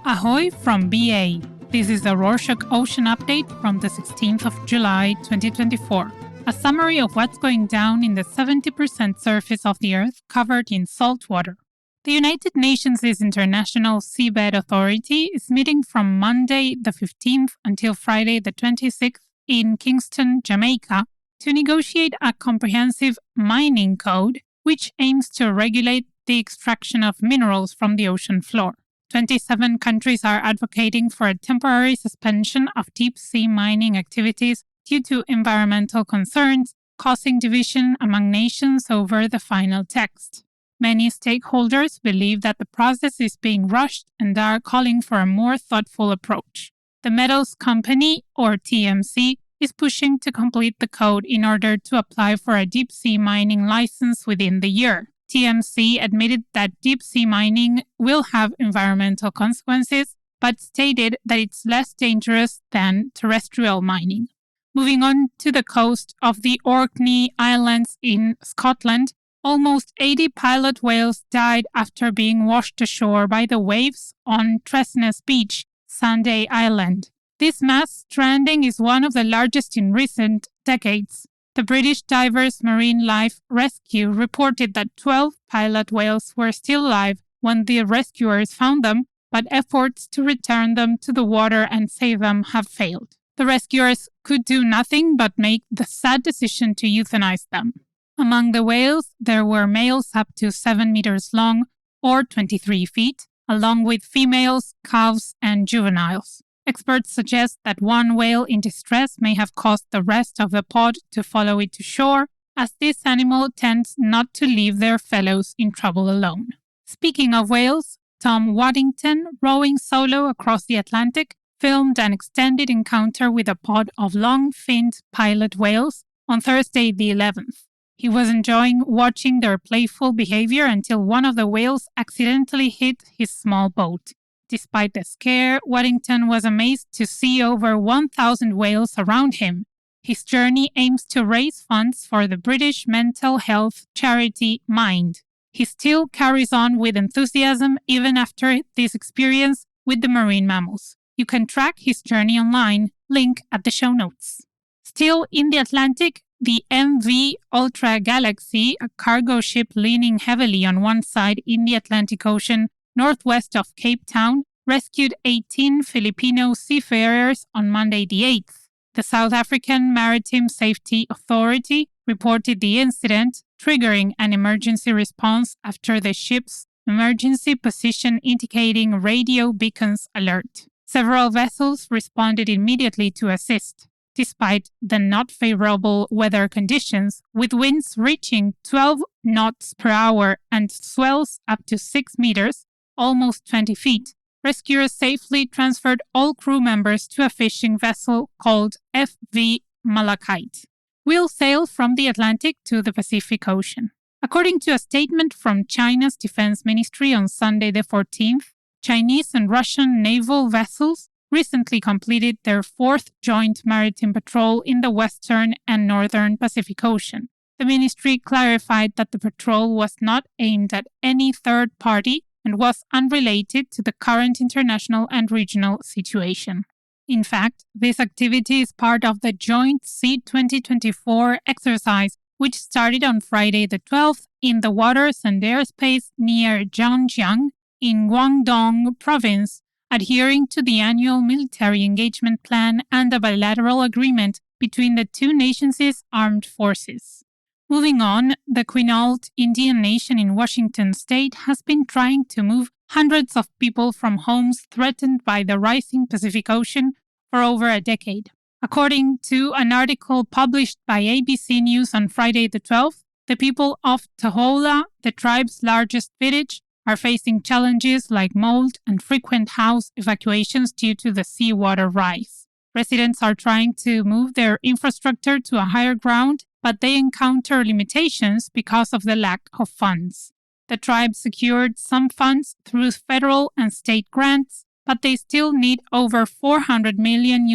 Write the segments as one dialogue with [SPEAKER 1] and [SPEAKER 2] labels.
[SPEAKER 1] Ahoy from BA. This is the Rorshok Ocean Update from the 16th of July 2024. A summary of what's going down in the 70% surface of the Earth covered in salt water. The United Nations' International Seabed Authority is meeting from Monday the 15th until Friday the 26th in Kingston, Jamaica, to negotiate a comprehensive mining code which aims to regulate the extraction of minerals from the ocean floor. 27 countries are advocating for a temporary suspension of deep-sea mining activities due to environmental concerns, causing division among nations over the final text. Many stakeholders believe that the process is being rushed and are calling for a more thoughtful approach. The Metals Company, or TMC, is pushing to complete the code in order to apply for a deep-sea mining license within the year. TMC admitted that deep-sea mining will have environmental consequences, but stated that it's less dangerous than terrestrial mining. Moving on to the coast of the Orkney Islands in Scotland, almost 80 pilot whales died after being washed ashore by the waves on Tresnes Beach, Sunday Island. This mass stranding is one of the largest in recent decades. The British Divers Marine Life Rescue reported that 12 pilot whales were still alive when the rescuers found them, but efforts to return them to the water and save them have failed. The rescuers could do nothing but make the sad decision to euthanize them. Among the whales, there were males up to 7 meters long, or 23 feet, along with females, calves, and juveniles. Experts suggest that one whale in distress may have caused the rest of the pod to follow it to shore, as this animal tends not to leave their fellows in trouble alone. Speaking of whales, Tom Waddington, rowing solo across the Atlantic, filmed an extended encounter with a pod of long-finned pilot whales on Thursday the 11th. He was enjoying watching their playful behavior until one of the whales accidentally hit his small boat. Despite the scare, Waddington was amazed to see over 1,000 whales around him. His journey aims to raise funds for the British mental health charity Mind. He still carries on with enthusiasm even after this experience with the marine mammals. You can track his journey online, link at the show notes. Still in the Atlantic, the MV Ultra Galaxy, a cargo ship leaning heavily on one side in the Atlantic Ocean, northwest of Cape Town, rescued 18 Filipino seafarers on Monday the 8th. The South African Maritime Safety Authority reported the incident, triggering an emergency response after the ship's emergency position indicating radio beacons alert. Several vessels responded immediately to assist. Despite the not favorable weather conditions, with winds reaching 12 knots per hour and swells up to 6 meters, almost 20 feet, rescuers safely transferred all crew members to a fishing vessel called FV Malachite. We'll sail from the Atlantic to the Pacific Ocean. According to a statement from China's Defense Ministry on Sunday the 14th, Chinese and Russian naval vessels recently completed their fourth joint maritime patrol in the Western and Northern Pacific Ocean. The ministry clarified that the patrol was not aimed at any third party and was unrelated to the current international and regional situation. In fact, this activity is part of the Joint Sea 2024 exercise, which started on Friday the 12th in the waters and airspace near Zhangjiang in Guangdong province, adhering to the annual military engagement plan and a bilateral agreement between the two nations' armed forces. Moving on, the Quinault Indian Nation in Washington state has been trying to move hundreds of people from homes threatened by the rising Pacific Ocean for over a decade. According to an article published by ABC News on Friday the 12th, the people of Tahola, the tribe's largest village, are facing challenges like mold and frequent house evacuations due to the seawater rise. Residents are trying to move their infrastructure to a higher ground, but they encounter limitations because of the lack of funds. The tribe secured some funds through federal and state grants, but they still need over $400 million,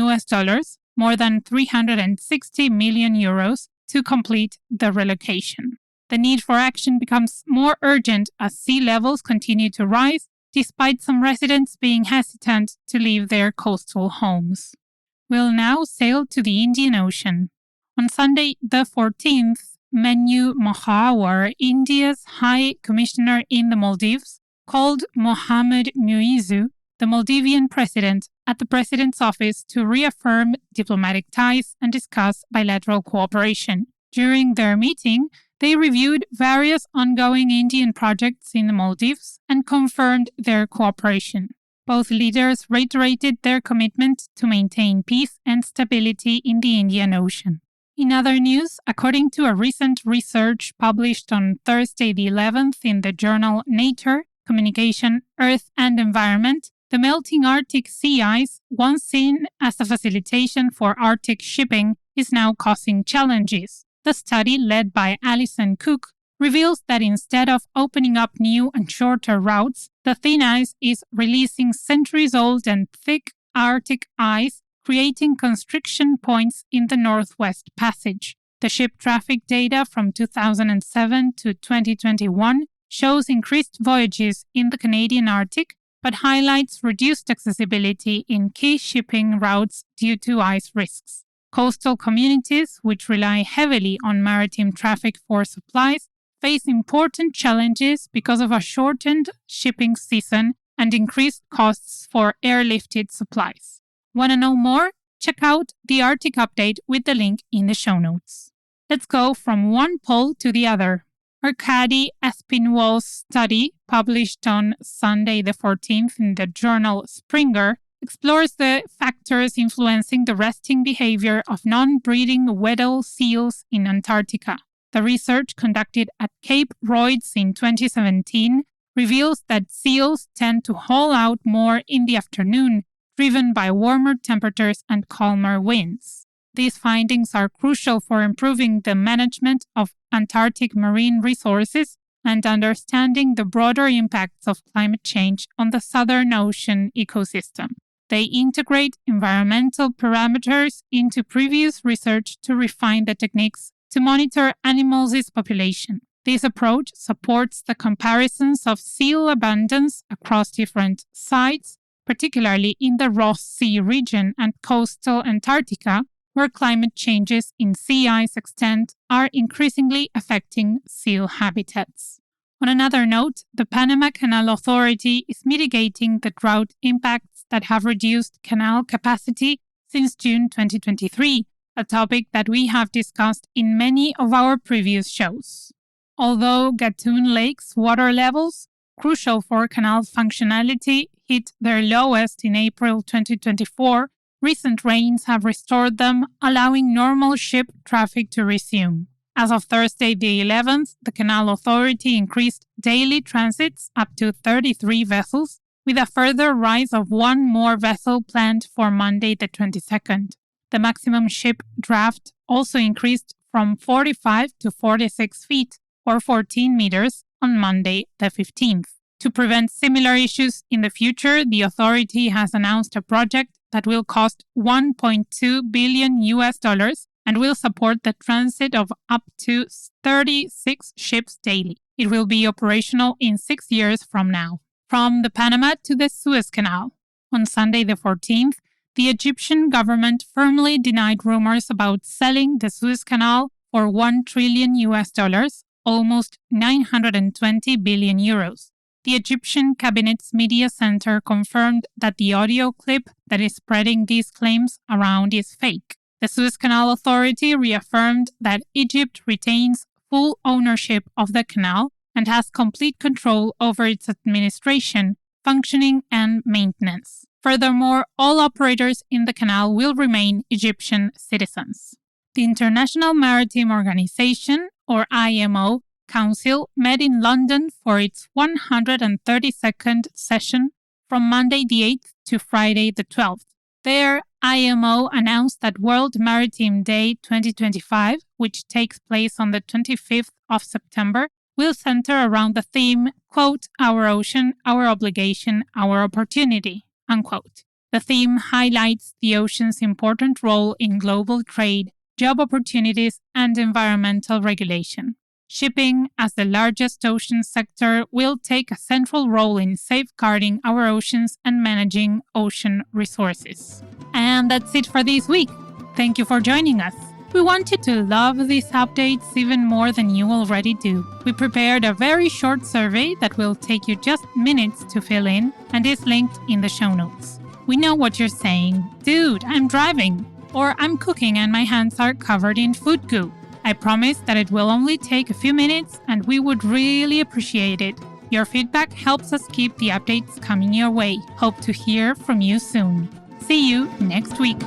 [SPEAKER 1] more than 360 million euros, to complete the relocation. The need for action becomes more urgent as sea levels continue to rise, despite some residents being hesitant to leave their coastal homes. We'll now sail to the Indian Ocean. On Sunday, the 14th, Menu Mahawar, India's High Commissioner in the Maldives, called Mohammad Muizzu, the Maldivian president, at the president's office to reaffirm diplomatic ties and discuss bilateral cooperation. During their meeting, they reviewed various ongoing Indian projects in the Maldives and confirmed their cooperation. Both leaders reiterated their commitment to maintain peace and stability in the Indian Ocean. In other news, according to a recent research published on Thursday the 11th in the journal Nature, Communication, Earth and Environment, the melting Arctic sea ice, once seen as a facilitation for Arctic shipping, is now causing challenges. The study, led by Alison Cook, reveals that instead of opening up new and shorter routes, the thin ice is releasing centuries-old and thick Arctic ice, creating constriction points in the Northwest Passage. The ship traffic data from 2007 to 2021 shows increased voyages in the Canadian Arctic, but highlights reduced accessibility in key shipping routes due to ice risks. Coastal communities, which rely heavily on maritime traffic for supplies, face important challenges because of a shortened shipping season and increased costs for airlifted supplies. Want to know more? Check out the Arctic update with the link in the show notes. Let's go from one pole to the other. Arkady Espinwall's study, published on Sunday the 14th in the journal Springer, explores the factors influencing the resting behavior of non-breeding Weddell seals in Antarctica. The research conducted at Cape Royds in 2017 reveals that seals tend to haul out more in the afternoon, driven by warmer temperatures and calmer winds. These findings are crucial for improving the management of Antarctic marine resources and understanding the broader impacts of climate change on the Southern Ocean ecosystem. They integrate environmental parameters into previous research to refine the techniques to monitor animals' population. This approach supports the comparisons of seal abundance across different sites, particularly in the Ross Sea region and coastal Antarctica, where climate changes in sea ice extent are increasingly affecting seal habitats. On another note, the Panama Canal Authority is mitigating the drought impacts that have reduced canal capacity since June 2023, a topic that we have discussed in many of our previous shows. Although Gatun Lake's water levels, crucial for canal functionality, hit their lowest in April 2024, recent rains have restored them, allowing normal ship traffic to resume. As of Thursday the 11th, the Canal Authority increased daily transits up to 33 vessels, with a further rise of one more vessel planned for Monday the 22nd. The maximum ship draft also increased from 45 to 46 feet, or 14 meters, on Monday the 15th. To prevent similar issues in the future, the authority has announced a project that will cost $1.2 billion and will support the transit of up to 36 ships daily. It will be operational in 6 years from now. From the Panama to the Suez Canal. On Sunday the 14th, the Egyptian government firmly denied rumors about selling the Suez Canal for $1 trillion, almost 920 billion euros. The Egyptian Cabinet's media center confirmed that the audio clip that is spreading these claims around is fake. The Suez Canal Authority reaffirmed that Egypt retains full ownership of the canal and has complete control over its administration, functioning, and maintenance. Furthermore, all operators in the canal will remain Egyptian citizens. The International Maritime Organization, or IMO, Council met in London for its 132nd session from Monday the 8th to Friday the 12th. There, IMO announced that World Maritime Day 2025, which takes place on the 25th of September, will center around the theme, quote, "Our ocean, our obligation, our opportunity," unquote. The theme highlights the ocean's important role in global trade, job opportunities, and environmental regulation. Shipping, as the largest ocean sector, will take a central role in safeguarding our oceans and managing ocean resources. And that's it for this week. Thank you for joining us. We want you to love these updates even more than you already do. We prepared a very short survey that will take you just minutes to fill in and is linked in the show notes. We know what you're saying. Dude, I'm driving. Or I'm cooking and my hands are covered in food goo. I promise that it will only take a few minutes and we would really appreciate it. Your feedback helps us keep the updates coming your way. Hope to hear from you soon. See you next week.